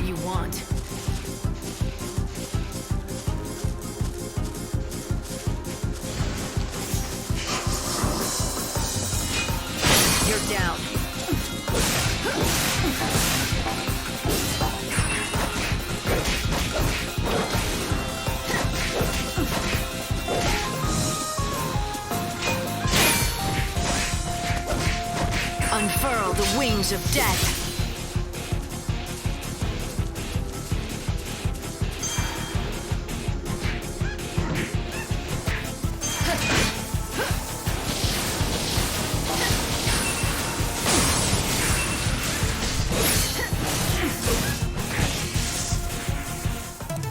what you want. You're down. Unfurl the wings of death.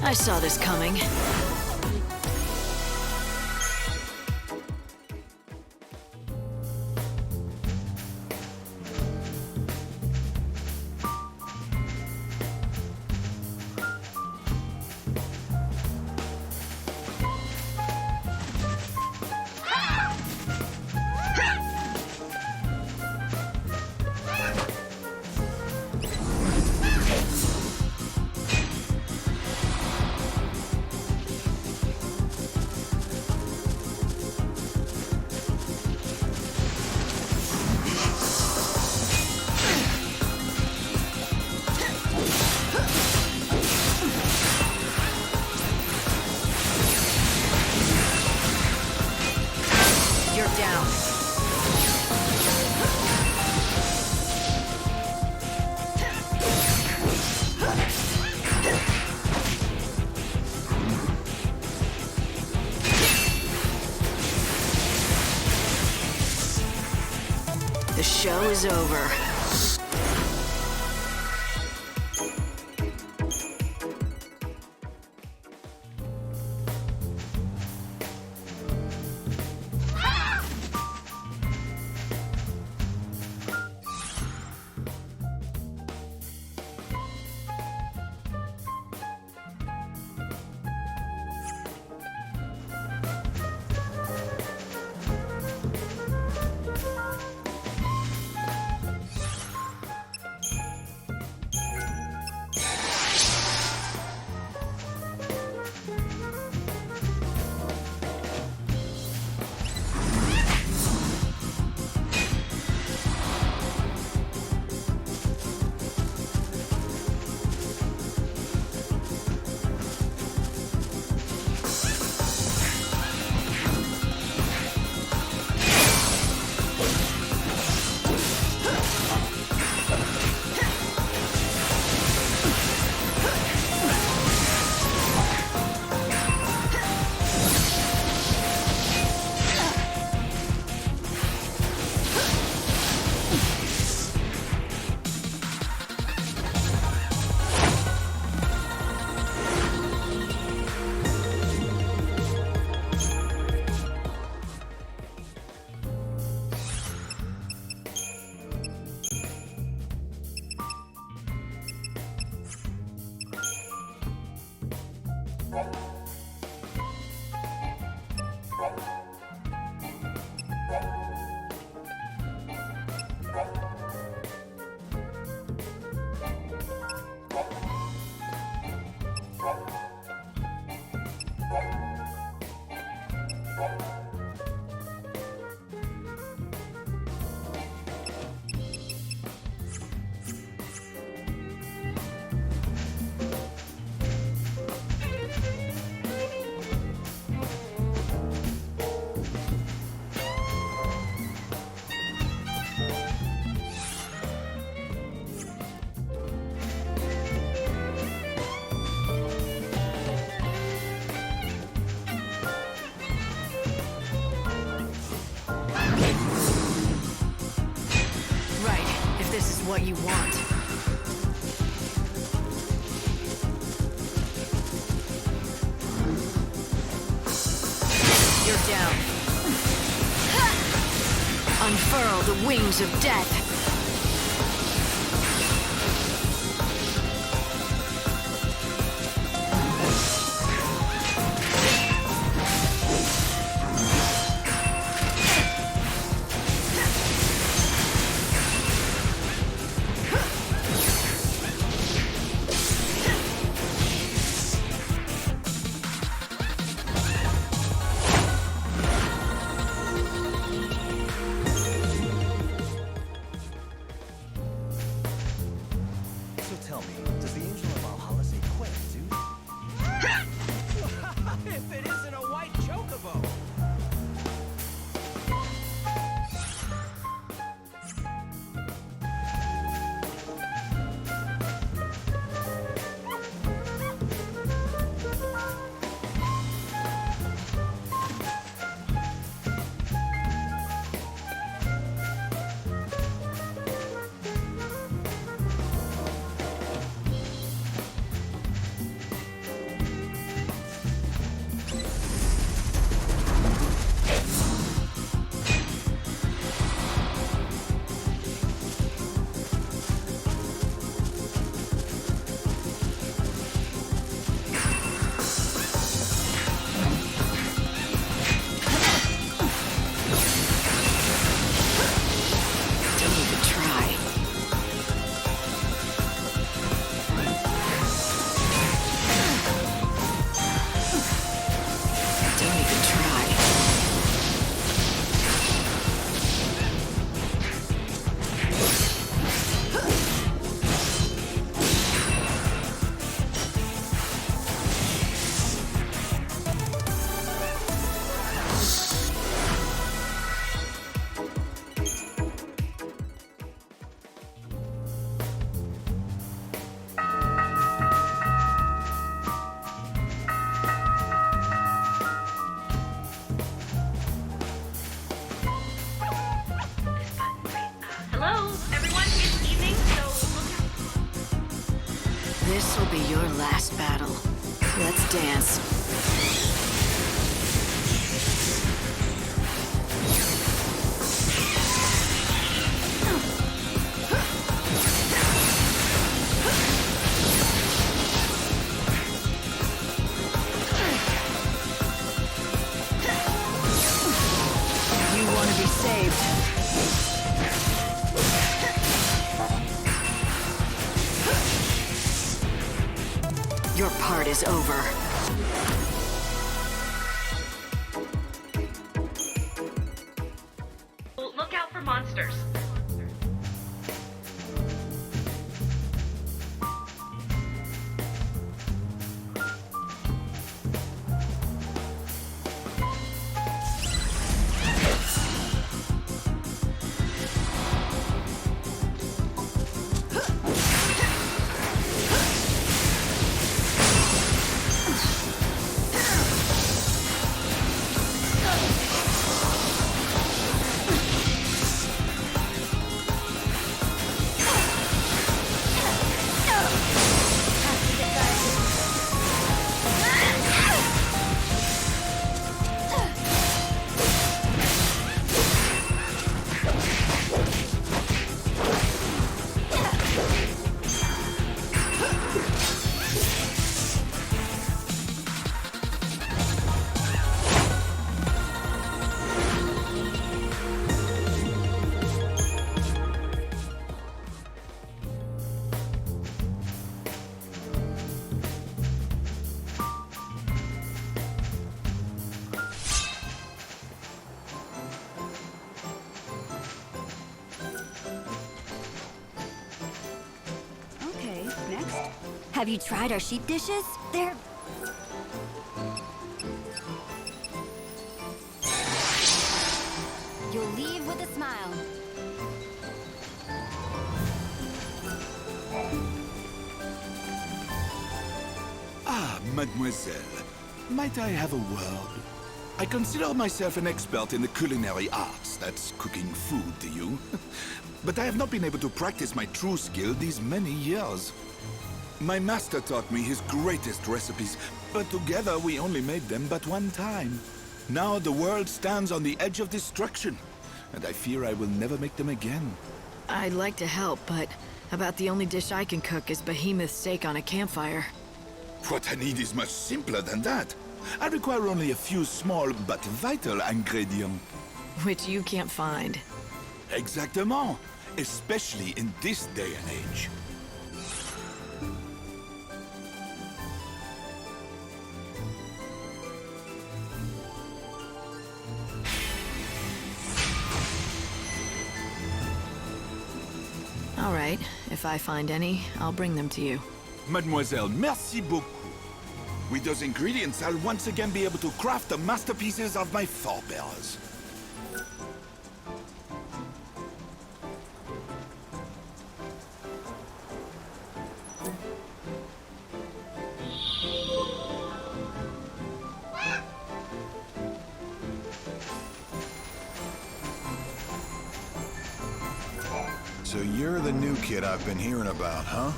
I saw this coming. Down. The show is over. What you want. You're down. Unfurl the wings of death. This'll be your last battle. Let's dance. You want to be saved. Your part is over. Look out for monsters. Okay, next. Have you tried our sheep dishes? They're... You'll leave with a smile. Ah, mademoiselle. Might I have a word? I consider myself an expert in the culinary arts. That's cooking food to you. But I have not been able to practice my true skill these many years. My master taught me his greatest recipes, but together we only made them but one time. Now the world stands on the edge of destruction, and I fear I will never make them again. I'd like to help, but about the only dish I can cook is behemoth steak on a campfire. What I need is much simpler than that. I require only a few small but vital ingredients. Which you can't find. Exactement. Especially in this day and age. All right, if I find any, I'll bring them to you. Mademoiselle, merci beaucoup. With those ingredients, I'll once again be able to craft the masterpieces of my forebears. So you're the new kid I've been hearing about, huh?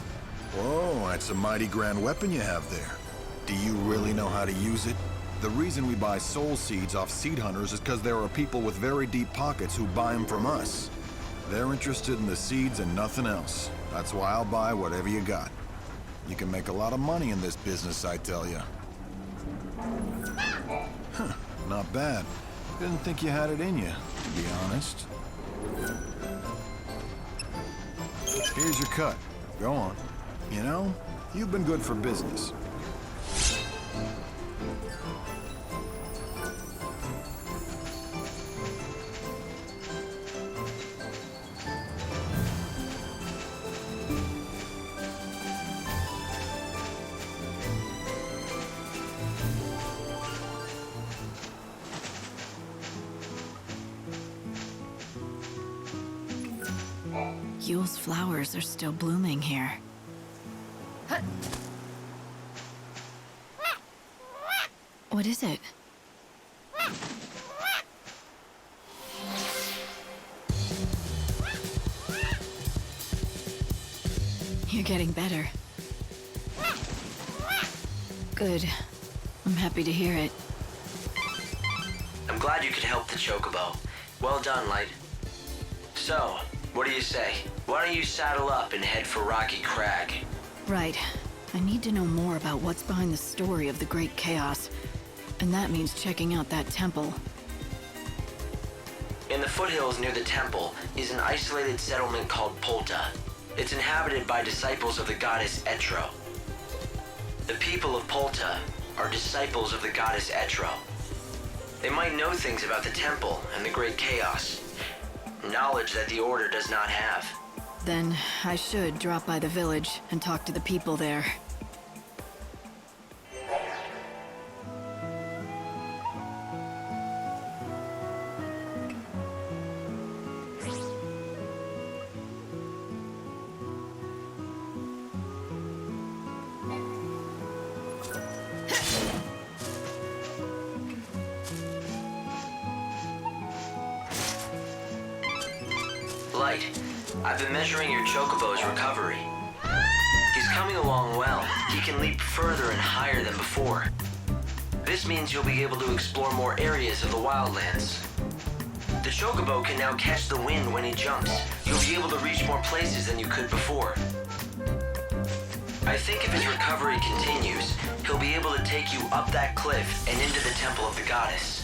Whoa, that's a mighty grand weapon you have there. Do you really know how to use it? The reason we buy soul seeds off seed hunters is because there are people with very deep pockets who buy them from us. They're interested in the seeds and nothing else. That's why I'll buy whatever you got. You can make a lot of money in this business, I tell you. Huh, not bad. Didn't think you had it in you, to be honest. Here's your cut. Go on. You know, you've been good for business. Yule's flowers are still blooming here. What is it? You're getting better. Good. I'm happy to hear it. I'm glad you could help the Chocobo. Well done, Light. So, what do you say? Why don't you saddle up and head for Rocky Crag? Right. I need to know more about what's behind the story of the Great Chaos. And that means checking out that temple. In the foothills near the temple is an isolated settlement called Polta. It's inhabited by disciples of the goddess Etro. The people of Polta are disciples of the goddess Etro. They might know things about the temple and the Great Chaos. Knowledge that the Order does not have. Then I should drop by the village and talk to the people there. Light, I've been measuring your Chocobo's recovery. He's coming along well. He can leap further and higher than before. This means you'll be able to explore more areas of the wildlands. The Chocobo can now catch the wind when he jumps. You'll be able to reach more places than you could before. I think if his recovery continues, he'll be able to take you up that cliff and into the Temple of the Goddess.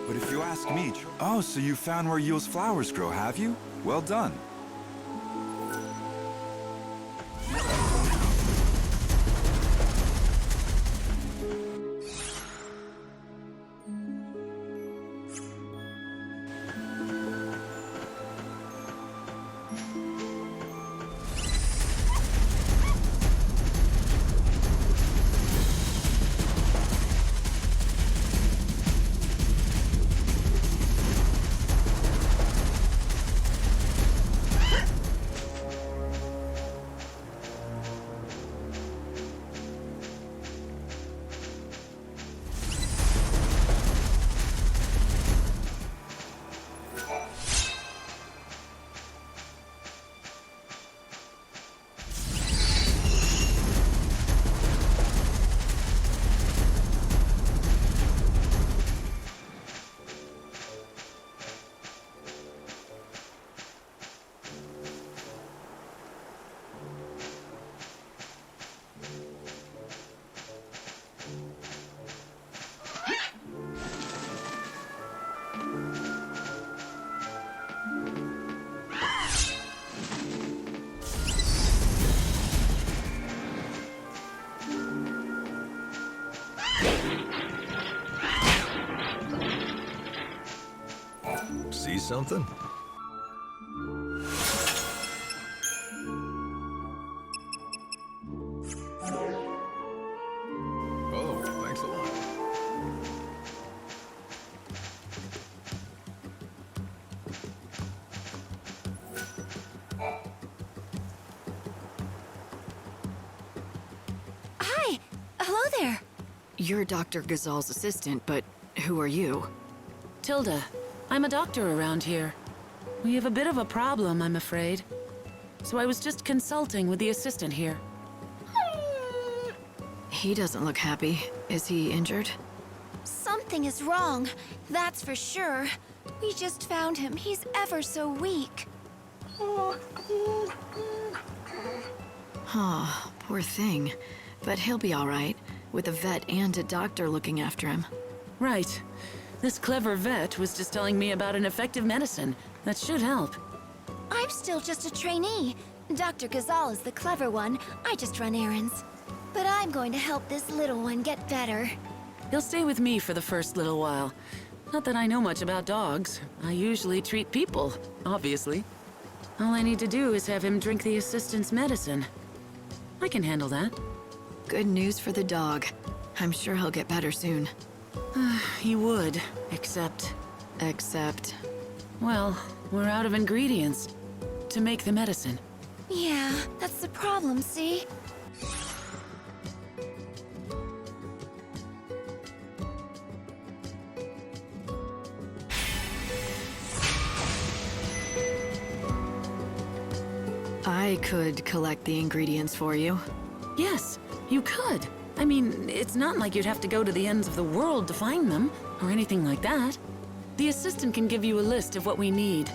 But if you ask me... Oh, so you found where Yule's flowers grow, have you? Well done. See something? Oh, thanks a lot. Hi! Hello there! You're Dr. Gazal's assistant, but who are you? Tilda, I'm a doctor around here. We have a bit of a problem, I'm afraid. So I was just consulting with the assistant here. He doesn't look happy. Is he injured? Something is wrong, that's for sure. We just found him. He's ever so weak. Aw, poor thing. But he'll be all right, with a vet and a doctor looking after him. Right. This clever vet was just telling me about an effective medicine that should help. I'm still just a trainee. Dr. Gazal is the clever one. I just run errands. But I'm going to help this little one get better. He'll stay with me for the first little while. Not that I know much about dogs. I usually treat people, obviously. All I need to do is have him drink the assistant's medicine. I can handle that. Good news for the dog. I'm sure he'll get better soon. He would, except... Except... Well, we're out of ingredients to make the medicine. Yeah, that's the problem, see? I could collect the ingredients for you. Yes, you could. I mean, it's not like you'd have to go to the ends of the world to find them, or anything like that. The assistant can give you a list of what we need.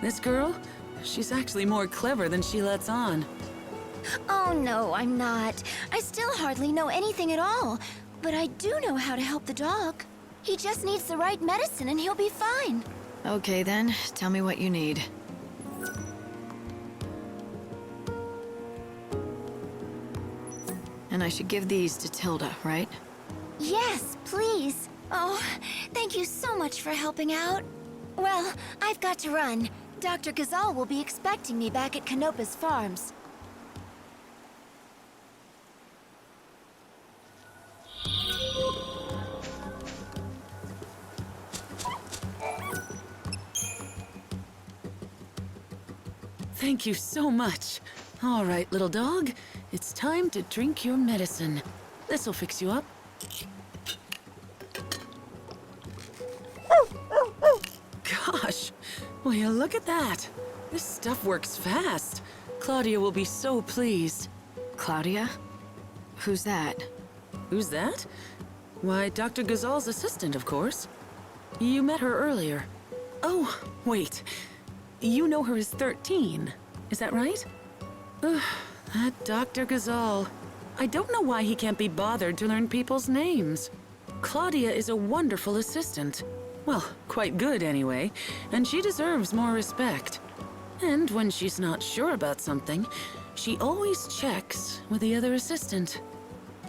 This girl, she's actually more clever than she lets on. Oh no, I'm not. I still hardly know anything at all. But I do know how to help the dog. He just needs the right medicine and he'll be fine. Okay then, tell me what you need. And I should give these to Tilda, right? Yes, please. Oh, thank you so much for helping out. Well, I've got to run. Dr. Gazal will be expecting me back at Canopa's farms. Thank you so much. All right, little dog, it's time to drink your medicine. This'll fix you up. Gosh, will you look at that? This stuff works fast. Claudia will be so pleased. Claudia? Who's that? Who's that? Why, Dr. Gazal's assistant, of course. You met her earlier. Oh, wait. You know her as 13, is that right? Ugh, that Dr. Gazal. I don't know why he can't be bothered to learn people's names. Claudia is a wonderful assistant. Well, quite good anyway, and she deserves more respect. And when she's not sure about something, she always checks with the other assistant.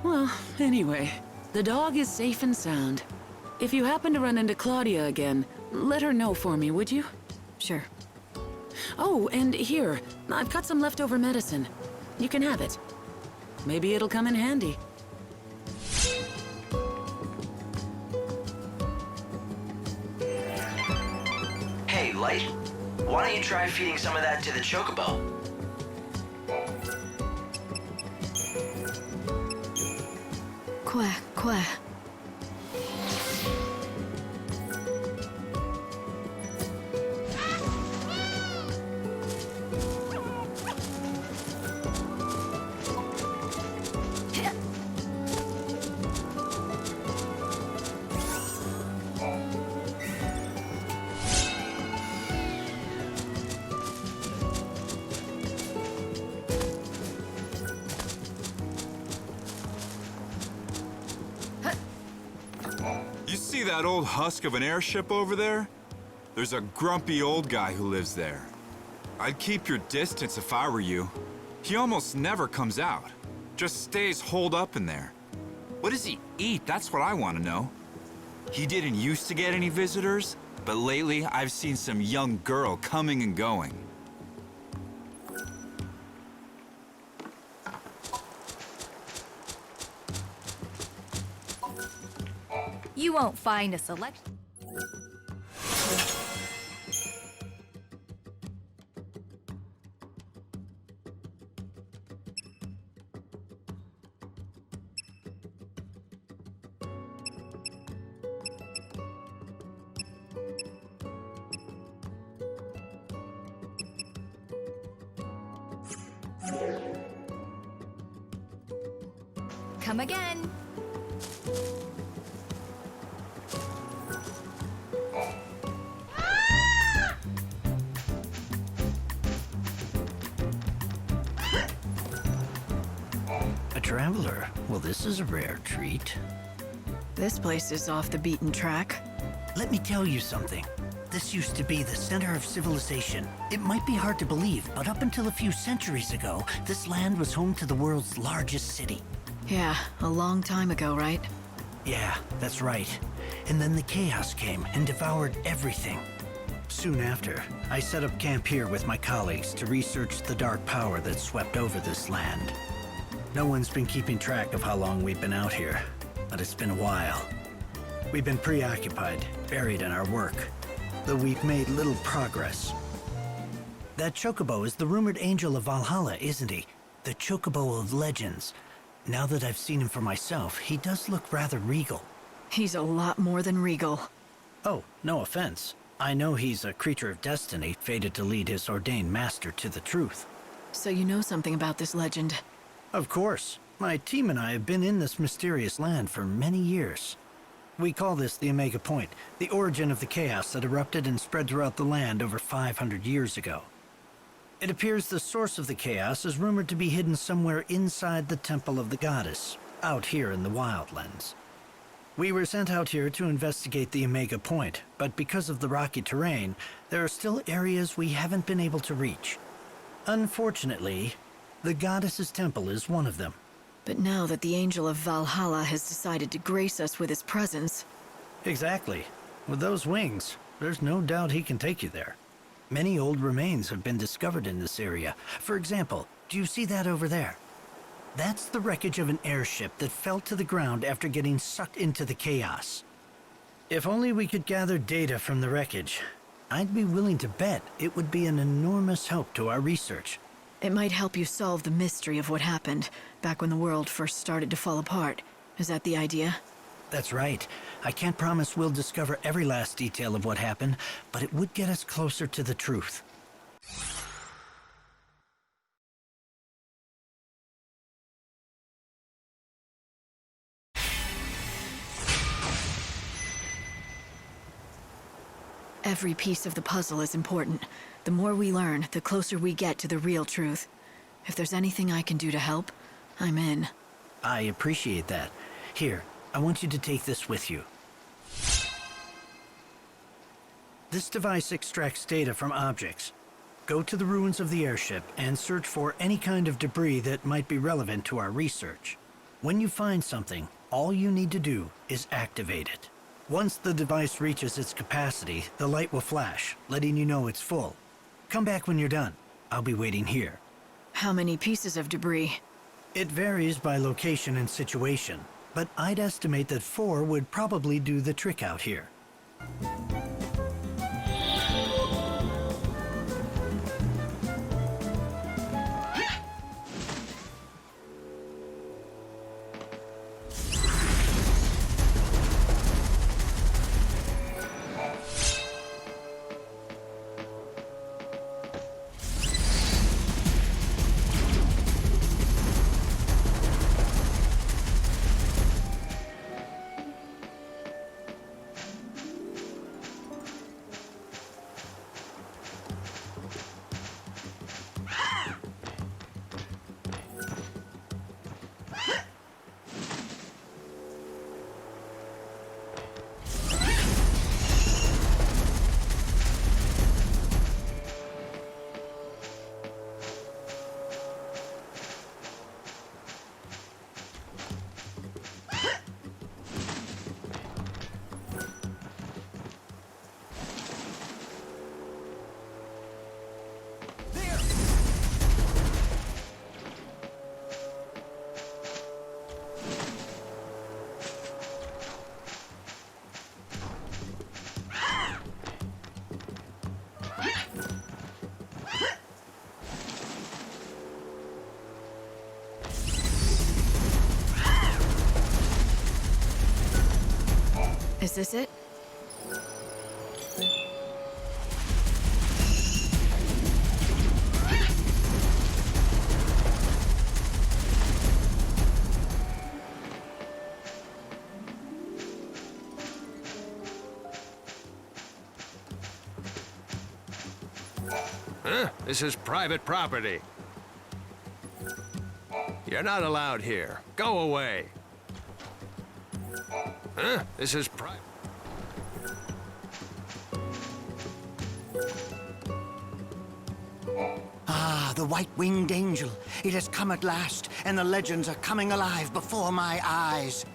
Well, anyway, the dog is safe and sound. If you happen to run into Claudia again, let her know for me, would you? Sure. Oh, and here, I've got some leftover medicine. You can have it. Maybe it'll come in handy. Hey, Light, why don't you try feeding some of that to the chocobo? Quack, quack. You see that old husk of an airship over there? There's a grumpy old guy who lives there. I'd keep your distance if I were you. He almost never comes out. Just stays holed up in there. What does he eat? That's what I want to know. He didn't used to get any visitors, but lately I've seen some young girl coming and going. You won't find a selection. Come again. A traveler? Well, this is a rare treat. This place is off the beaten track. Let me tell you something. This used to be the center of civilization. It might be hard to believe, but up until a few centuries ago, this land was home to the world's largest city. Yeah, a long time ago, right? Yeah, that's right. And then the chaos came and devoured everything. Soon after, I set up camp here with my colleagues to research the dark power that swept over this land. No one's been keeping track of how long we've been out here, but it's been a while. We've been preoccupied, buried in our work, though we've made little progress. That Chocobo is the rumored angel of Valhalla, isn't he? The Chocobo of legends. Now that I've seen him for myself, he does look rather regal. He's a lot more than regal. Oh, no offense. I know he's a creature of destiny, fated to lead his ordained master to the truth. So you know something about this legend? Of course. My team and I have been in this mysterious land for many years. We call this the Omega Point, the origin of the chaos that erupted and spread throughout the land over 500 years ago. It appears the source of the chaos is rumored to be hidden somewhere inside the Temple of the Goddess, out here in the Wildlands. We were sent out here to investigate the Omega Point, but because of the rocky terrain, there are still areas we haven't been able to reach. Unfortunately, the Goddess's temple is one of them. But now that the Angel of Valhalla has decided to grace us with his presence... Exactly. With those wings, there's no doubt he can take you there. Many old remains have been discovered in this area. For example, do you see that over there? That's the wreckage of an airship that fell to the ground after getting sucked into the chaos. If only we could gather data from the wreckage, I'd be willing to bet it would be an enormous help to our research. It might help you solve the mystery of what happened back when the world first started to fall apart. Is that the idea? That's right. I can't promise we'll discover every last detail of what happened, but it would get us closer to the truth. Every piece of the puzzle is important. The more we learn, the closer we get to the real truth. If there's anything I can do to help, I'm in. I appreciate that. Here, I want you to take this with you. This device extracts data from objects. Go to the ruins of the airship and search for any kind of debris that might be relevant to our research. When you find something, all you need to do is activate it. Once the device reaches its capacity, the light will flash, letting you know it's full. Come back when you're done. I'll be waiting here. How many pieces of debris? It varies by location and situation, but I'd estimate that 4 would probably do the trick out here. Is this it? Huh? This is private property. You're not allowed here. Go away. Huh? This is private. Ah, the white-winged angel. It has come at last, and the legends are coming alive before my eyes.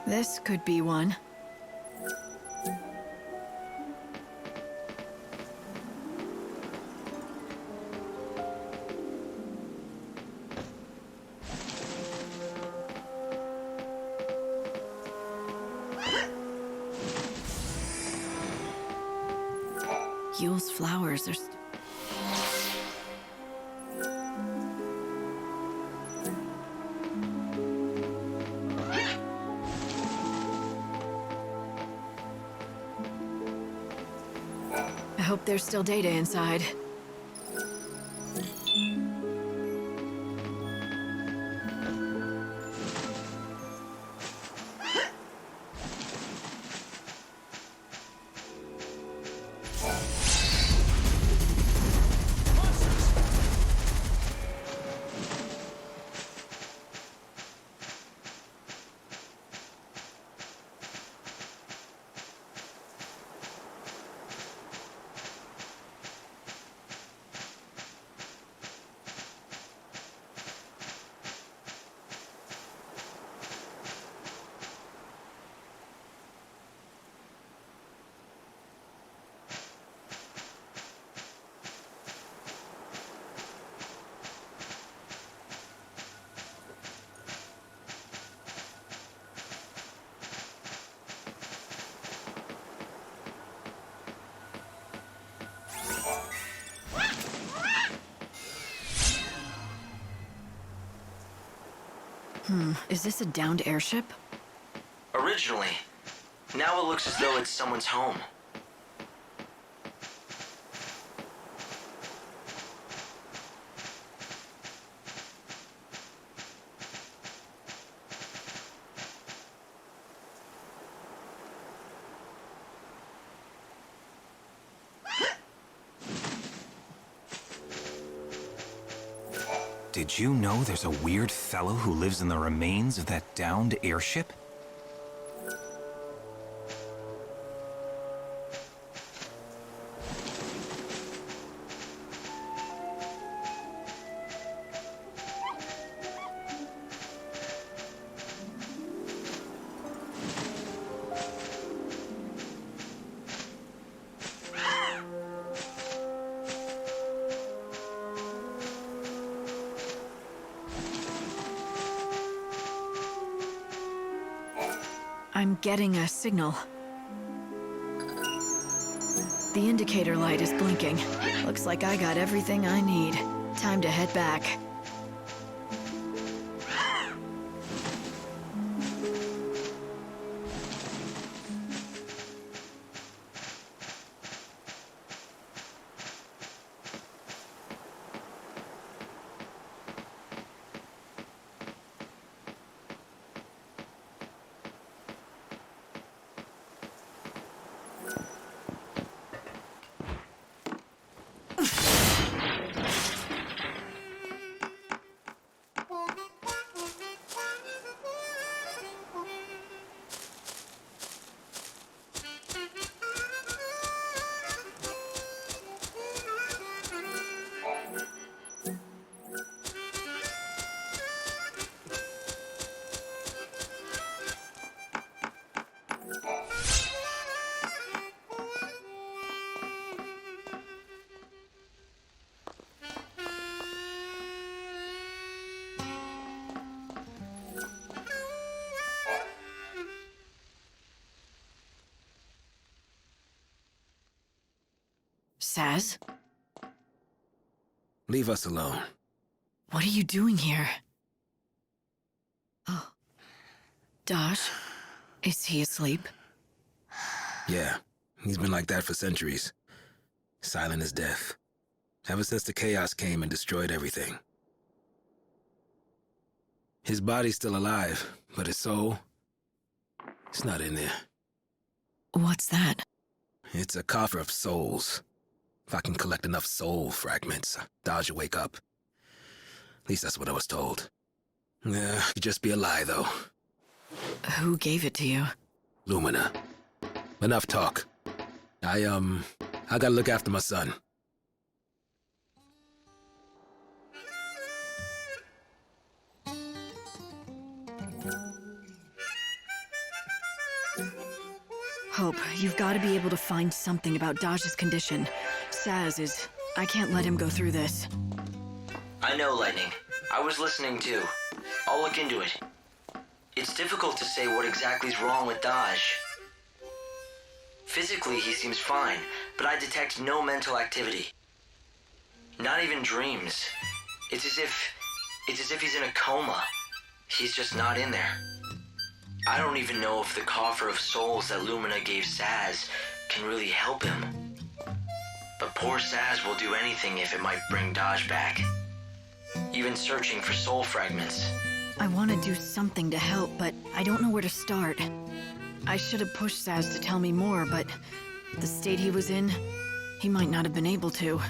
This could be one. Yule's flowers are... I hope there's still data inside. Is this a downed airship? Originally. Now it looks as though it's someone's home. Did you know there's a weird fellow who lives in the remains of that downed airship? I'm getting a signal. The indicator light is blinking. Looks like I got everything I need. Time to head back. Saz? Leave us alone. What are you doing here? Oh. Dosh? Is he asleep? Yeah, he's been like that for centuries. Silent as death. Ever since the chaos came and destroyed everything. His body's still alive, but his soul... it's not in there. What's that? It's a coffer of souls. If I can collect enough soul fragments, Dodge will wake up. At least that's what I was told. Yeah, could just be a lie, though. Who gave it to you? Lumina. Enough talk. I gotta look after my son. Hope, you've got to be able to find something about Dodge's condition. Saz is... I can't let him go through this. I know, Lightning. I was listening too. I'll look into it. It's difficult to say what exactly is wrong with Dodge. Physically, he seems fine, but I detect no mental activity. Not even dreams. It's as if he's in a coma. He's just not in there. I don't even know if the coffer of souls that Lumina gave Saz can really help him. But poor Saz will do anything if it might bring Dodge back. Even searching for soul fragments. I want to do something to help, but I don't know where to start. I should have pushed Saz to tell me more, but the state he was in, he might not have been able to.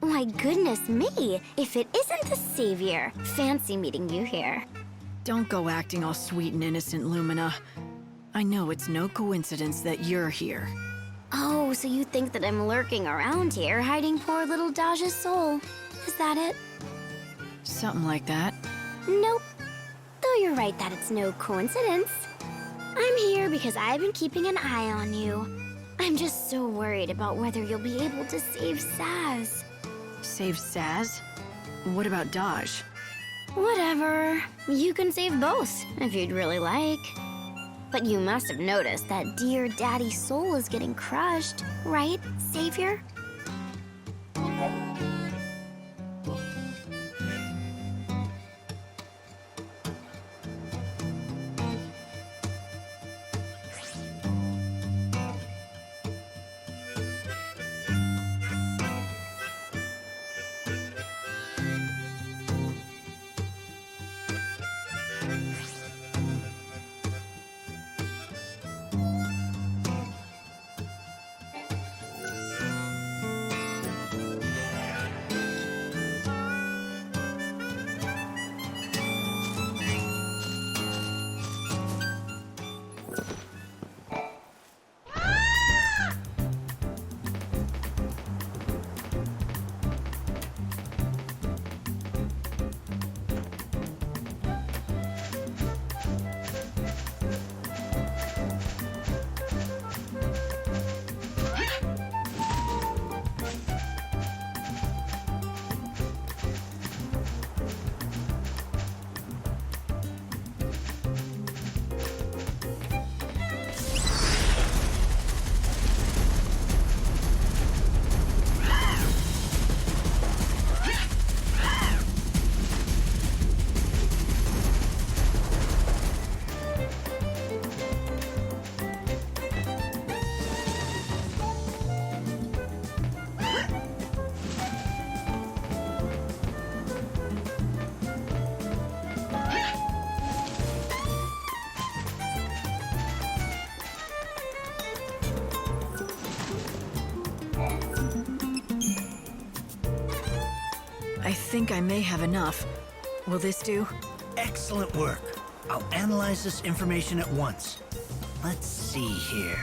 My goodness me! If it isn't the Savior! Fancy meeting you here. Don't go acting all sweet and innocent, Lumina. I know it's no coincidence that you're here. Oh, so you think that I'm lurking around here, hiding poor little Dodge's soul. Is that it? Something like that. Nope. Though you're right that it's no coincidence. I'm here because I've been keeping an eye on you. I'm just so worried about whether you'll be able to save Saz. Save Saz? What about Dodge? Whatever. You can save both, if you'd really like. But you must have noticed that dear Daddy's soul is getting crushed, right, Savior? I think I may have enough. Will this do? Excellent work. I'll analyze this information at once. Let's see here.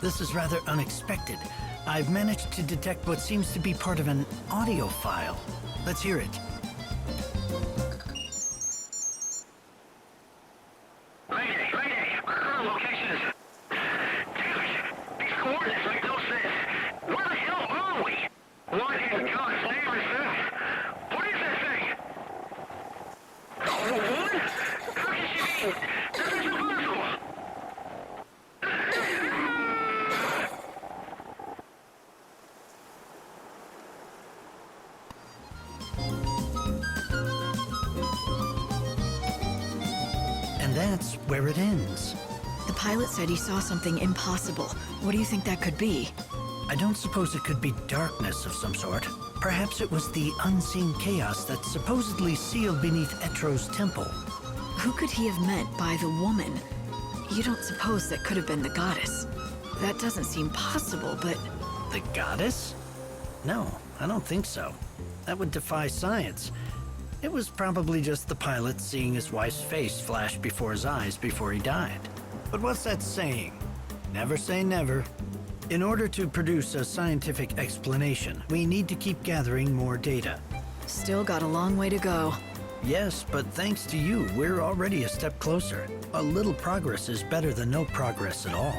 This is rather unexpected. I've managed to detect what seems to be part of an audio file. Let's hear it. Mayday! Our current location is... Dude, these coordinates make no sense. We're And that's where it ends. The pilot said he saw something impossible. What do you think that could be? I don't suppose it could be darkness of some sort. Perhaps it was the unseen chaos that supposedly sealed beneath Etro's temple. Who could he have meant by the woman? You don't suppose that could have been the goddess? That doesn't seem possible, but... The goddess? No, I don't think so. That would defy science. It was probably just the pilot seeing his wife's face flash before his eyes before he died. But what's that saying? Never say never. In order to produce a scientific explanation, we need to keep gathering more data. Still got a long way to go. Yes, but thanks to you, we're already a step closer. A little progress is better than no progress at all.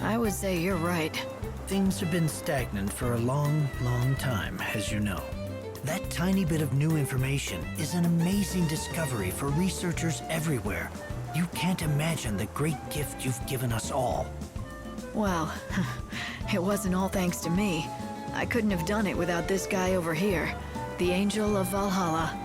I would say you're right. Things have been stagnant for a long, long time, as you know. That tiny bit of new information is an amazing discovery for researchers everywhere. You can't imagine the great gift you've given us all. Well, it wasn't all thanks to me. I couldn't have done it without this guy over here, the Angel of Valhalla.